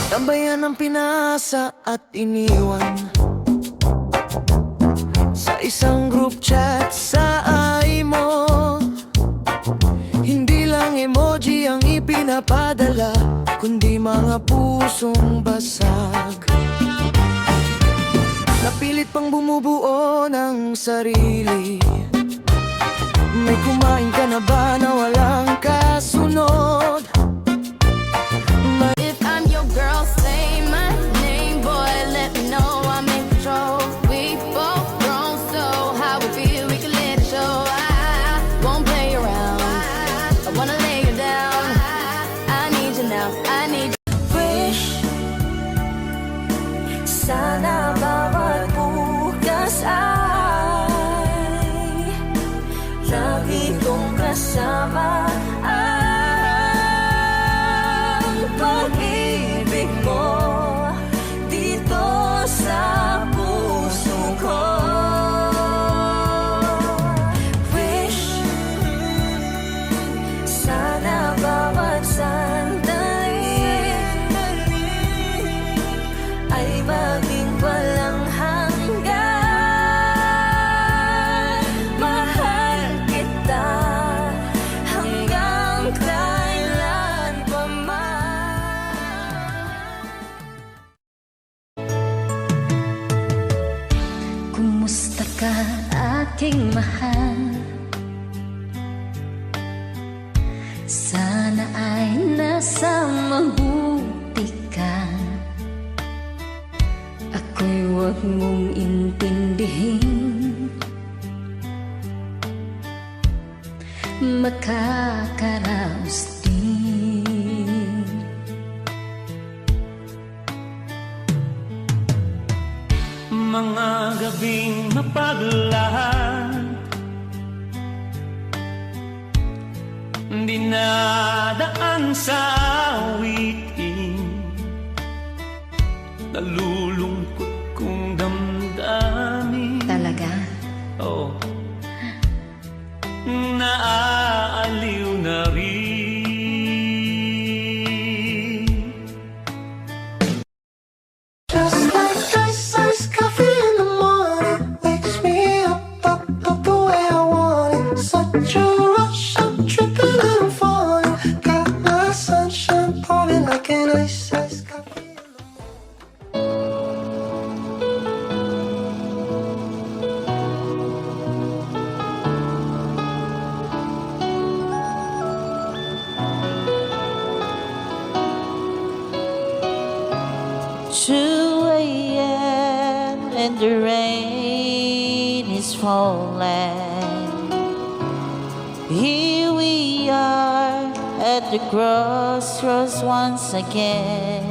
Tambayan ang pinasa at iniwan sa isang group chat sa IMO. Hindi lang emoji ang ipinapadala, kundi mga pusong basag. Napilit pang bumubuo ng sarili. May kumain ka na ba na walang kasunod? If I'm your girl, say my name, boy, let me know I'm in control. We both grown, so how we feel, we can let it show. I won't play around, I wanna lay you down. I need you now, I need you. Wish sana bawat bukas ay lagi kong kasama ang pag-ibig mo dito sa puso ko. Wish sana bawat sandali ay maging walang hanggan. Mahal kita hanggang kailan pa man. Kumusta ka, aking mahal? Sana ay nasa mabuti ka. Ako'y huwag mong intindihin, makakaraos din. Mga gabing mapaglahat, dinadaan sa awitin, nalulungkot kong damdamin. Talaga? Oo. Naaaliw na rin. Just like iced coffee in the morning, wakes me up the way I want it. Such a rush, I'm tripping and I'm falling. Got my sunshine pouring like an iced coffee. And the rain is falling. Here we are at the crossroads once again.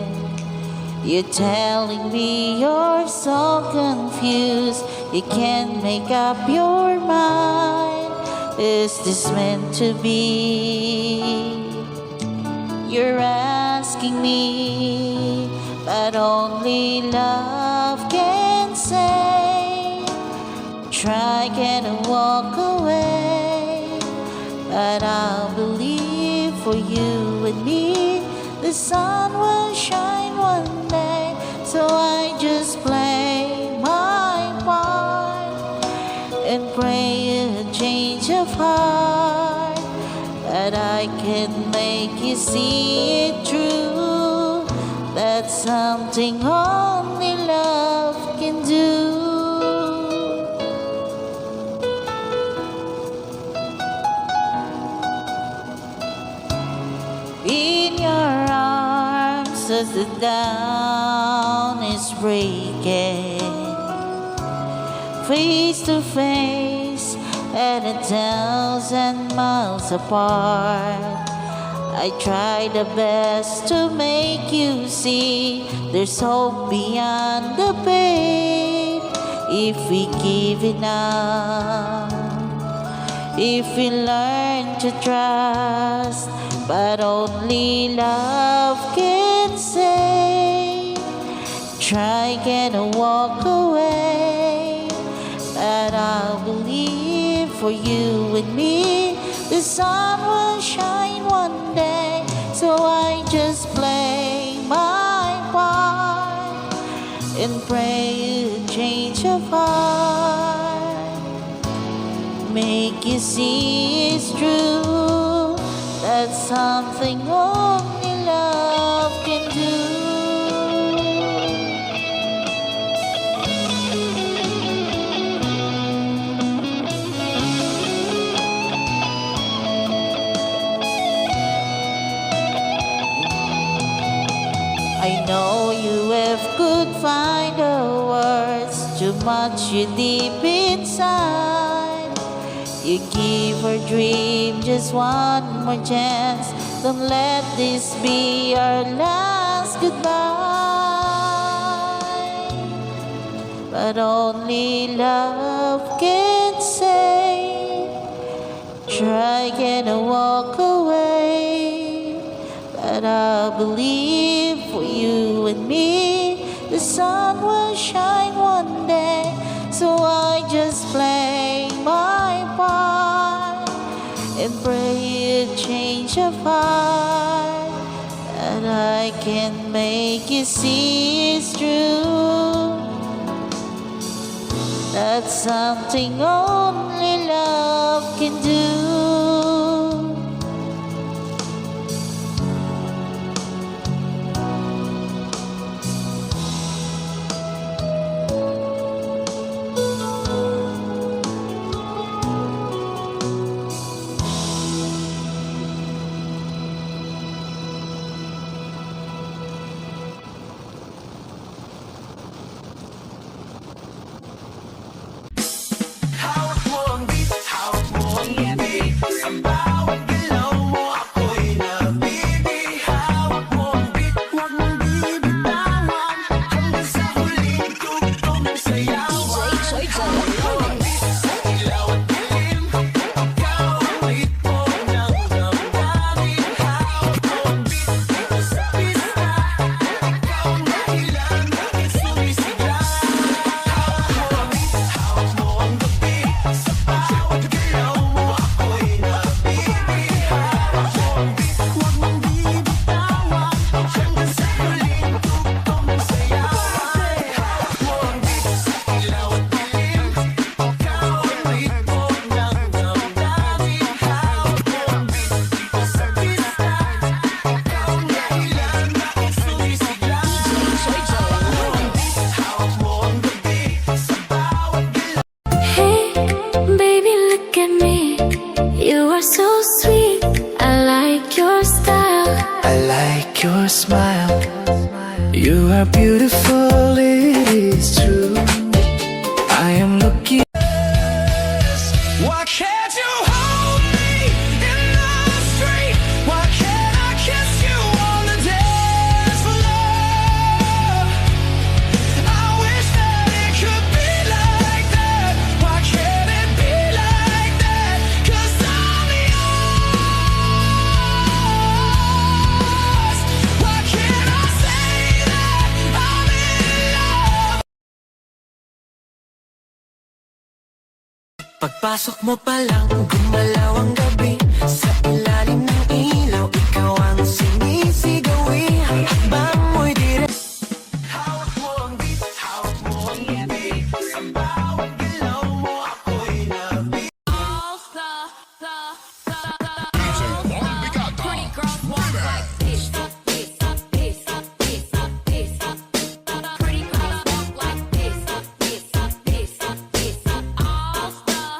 You're telling me you're so confused, you can't make up your mind. Is this meant to be? You're asking me, but only love can say. Try and walk away, but I'll believe for you and me the sun will shine one day. So I just play my part and pray a change of heart, that I can make you see it true. That's something only love can do. In your arms as the dawn is breaking, face to face at 1,000 miles apart. I try the best to make you see there's hope beyond the pain if we give it up. if we learn to trust, but only love can save. Try and walk away, but I'll believe for you and me the sun will shine one day. So I just play my part and pray you change of heart. Make you see it's true. That's something only love can do. I know you have could find the words, too much you deep inside. You give her dream just one more chance. Don't let this be our last goodbye. But only love can say. Try and walk away, but I believe for you and me the sun will shine one day. So I just play my part and pray a change of heart, that I can make you see it's true. That's something only love can do. Hey, baby, look at me. You are so sweet. I like your style. I like your smile. You are beautiful, it is true. I am looking. Why can't you hold me in the street? Why can't I kiss you on the dance floor? I wish that it could be like that. Why can't it be like that? 'Cause I'm yours. Why can't I say that I'm in love? Pagpasok mo pa lang, gumalaw ang gabi. Sa ilalim ng ilaw, ikaw ang sinisigawi. Hakbang mo'y dire. Hawak mo ang beat, hawak mo ang ngiti. Sa bawat galaw mo, ako'y nabit. Pretty girls walk like this, this, this, this, this. Pretty girls walk like this, this, this, this. All star.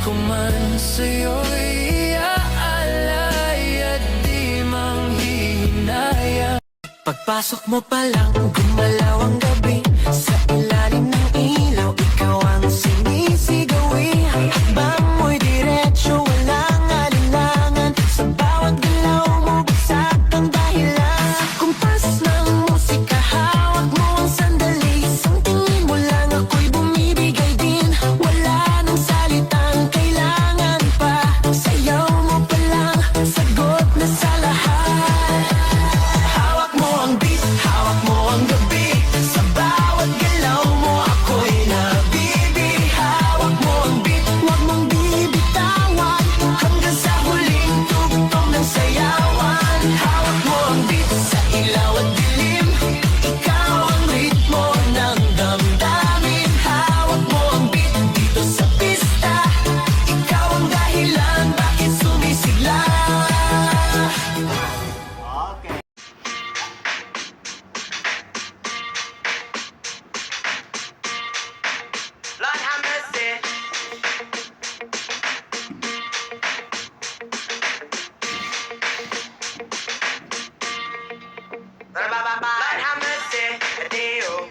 ko man sa'yo'y iaalay at di manghihinayang. Pagpasok mo pa lang, gumalaw ang gabi. Sa ilalim ng ilaw, ikaw ang sinisigawi. Hakbang mo'y diretsyo, walang alinlangan. Sa bawat galaw mo, bagsak ang dahilan. Kumpas ng musika, hawak mo ang sandali. Isang tingin mo lang, ako'y bumibigay din. Wala nang salitang kailangan pa. Sayaw mo pa lang, sagot na sa lahat. Hawak mo ang beat, hawak mo ang gabi. Sa bawat galaw mo, ako'y nabibig. Hawak mo ang beat, huwag mong bibitawan. Hanggang sa huling tugtog ng sayawan. Hawak mo ang beat, sa ilaw at dilim. Ikaw ang ritmo ng damdamin. Hawak mo ang beat, dito sa pista. Ikaw ang dahilan, bakit sumisigla. Lord have mercy. Lord have mercy, Deo.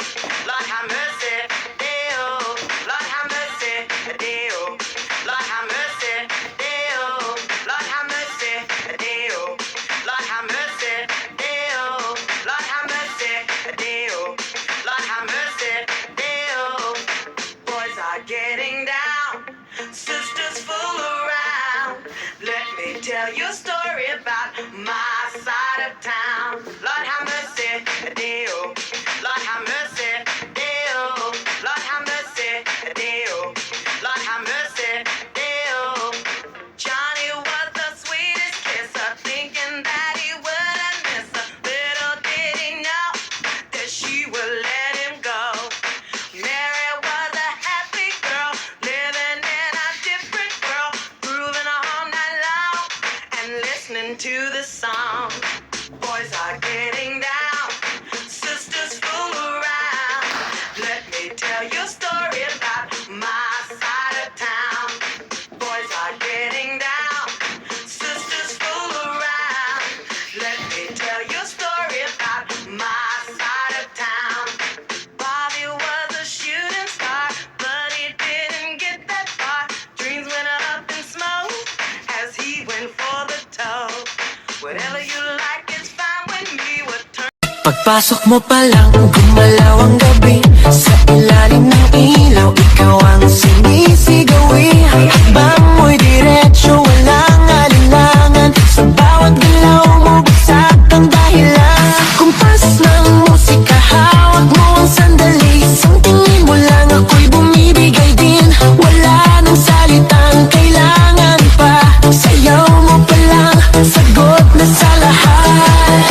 Lord have mercy, Deo. Lord have mercy, Deo. Lord have mercy, Deo. Lord have mercy, Deo. Lord have mercy, Deo. Lord have mercy, Deo. Lord have mercy, Deo. Boys are getting down, sisters fool around. Let me tell you a story about my side of town. Lord have mercy, Deo. Lord have mercy, Deo. Lord have mercy, Deo. Lord have mercy, Deo. Johnny was the sweetest kisser, thinking that he wouldn't miss her. Little did he know that she would let him go. Mary was a happy girl, living in a different world, grooving all night long and listening to the song. Boys are getting down, sisters fool around. Let me tell you a story about my side of town. Boys are getting down, sisters fool around. Let me tell you a story about my side of town. Bobby was a shooting star, but he didn't get that far. Dreams went up in smoke as he went for the toe. Whatever you like is fine with me. What turn Pagpasok mo pa lang, gumalaw ang gabi. Sa ilalim ng ilaw, ikaw ang sinisigawi. Hakbang mo'y diretsyo, walang alinlangan. Sa bawat galaw mo, bagsak ang dahilan. Kumpas ng musika, hawak mo ang sandali. Isang tingin mo lang, ako'y bumibigay din. Wala nang salitang kailangan pa. Sayaw mo pa lang, sagot na sa lahat.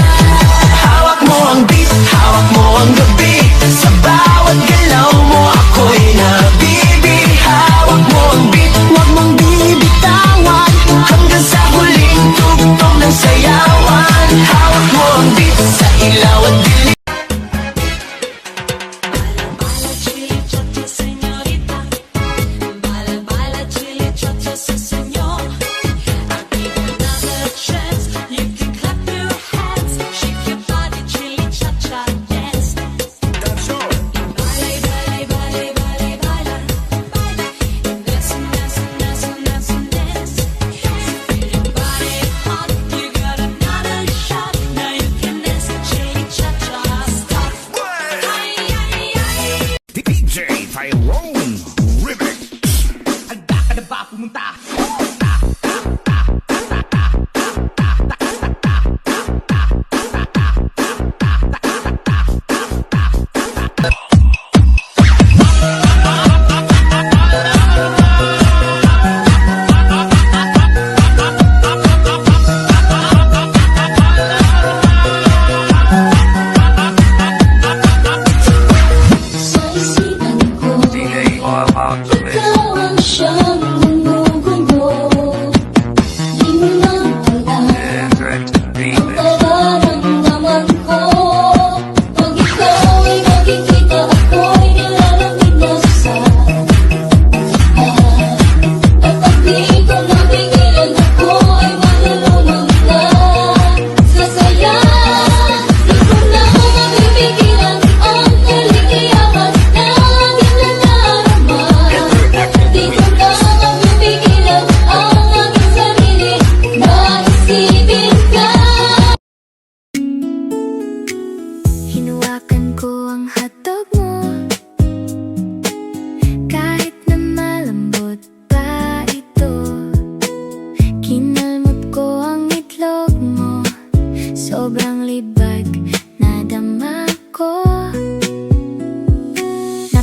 Hawak mo ang beat, hawak mo ang gabi. Sa bawat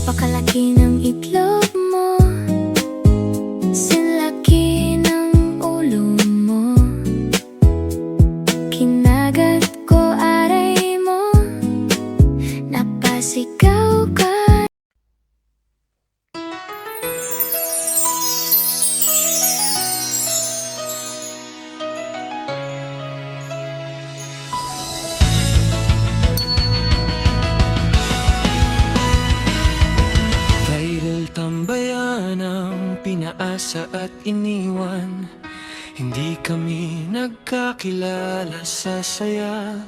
Napakalaki ng itlog mo, sinlaki ng ulo mo. Kinagat ko aray mo, napasigaw ka. Dahil tambayan ang pinaasa at iniwan, hindi kami nagkakilala sa saya,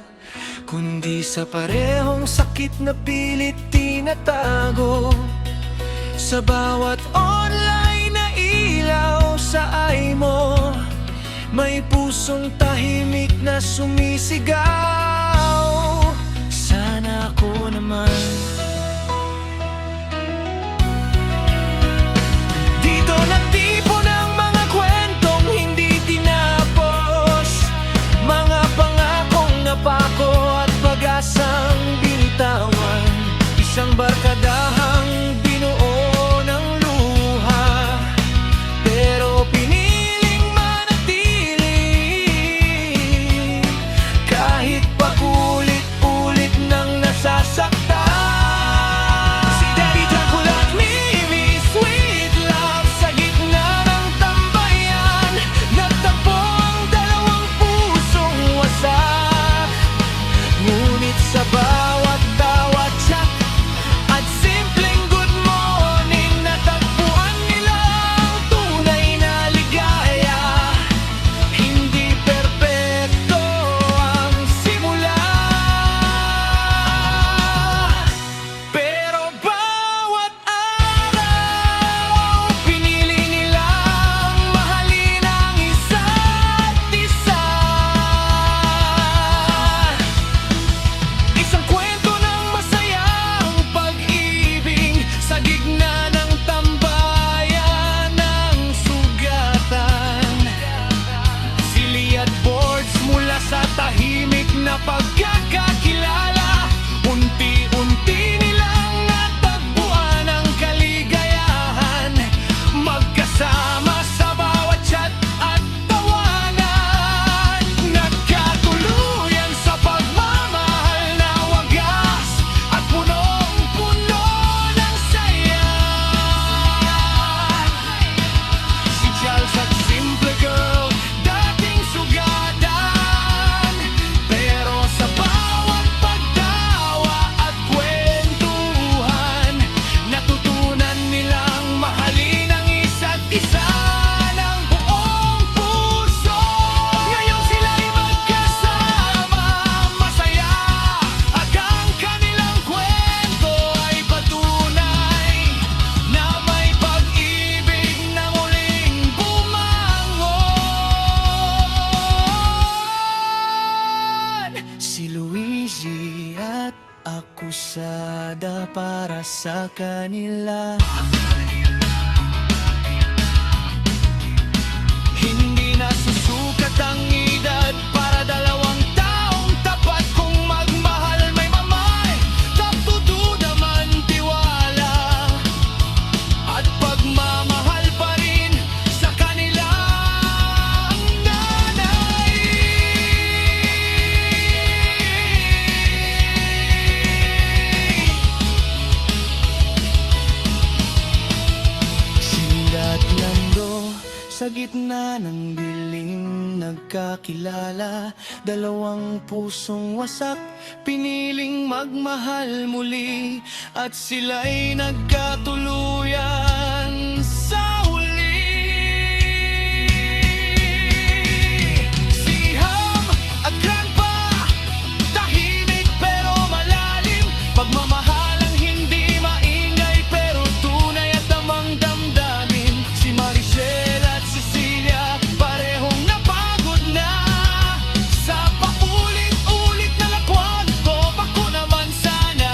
kundi sa parehong sakit na pilit tinatago. Sa bawat online na ilaw sa eye mo, may pusong tahimik na sumisigaw. Sana ako naman dito nagtipon ng mga kwentong hindi tinapos, mga pangakong napako at pag-asang binitawan. Isang barkadahang binuo ng luha, pero piniling manatili kahit paulit-ulit nang nasasaktan. Si Daddy Dracula at Mimi Sweet Love, sa gitna ng tambayan, nagtagpo ang dalawang pusong wasak. Ngunit sa bawat tawat, chat at simpleng good morning, natagpuan nila ang tunay na ligaya. Hindi perpekto ang simula, pero bawat araw pinili nilang mahalin ang isa't isa. Isang kwento ng masayang pag-ibig sa gitna ng tambayan ng sugatan. Sili at boards mula sa tahimik na pagkakakilala, unti-unti nilang natagpuan ang kaligayahan. Magkasama sa bawat chat at tawanan, nagkatuluyan sa pagmamahal na wagas at punong-puno ng saya. Si Charles at Simple Girl, dating sugadan, pero sa bawat pagtawa at kwentuhan, natutunan nilang mahalin ang isa't isa ng buong puso. Ngayon sila'y magkasama, masaya, at ang kanilang kwento ay patunay na may pag-ibig na muling bumangon. Si Luigi at akusada para sa kanila. Hindi nasusukat ang edad para dalawang taong tapat kung magmahal may mamay. Tagtutuda man tiwala at pagmamahal pa rin sa kanilang nanay. Sinda at Lando, sa gitna ng dilim nagkakilala, dalawang pusong wasak, piniling magmahal muli, at sila'y nagkatuluyan sa huli. Si Ham at Grandpa, tahimik pero malalim, pagmamahalang hindi maingay pero tunay at tamang damdamin. Si Maricel at Cecilia, parehong napagod na sa paulit-ulit na lakwag ko. Ako naman sana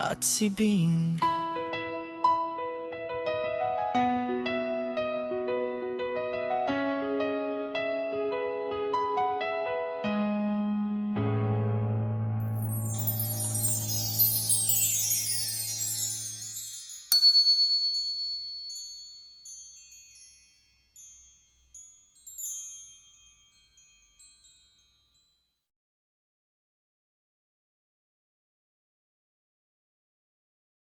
at si Bing.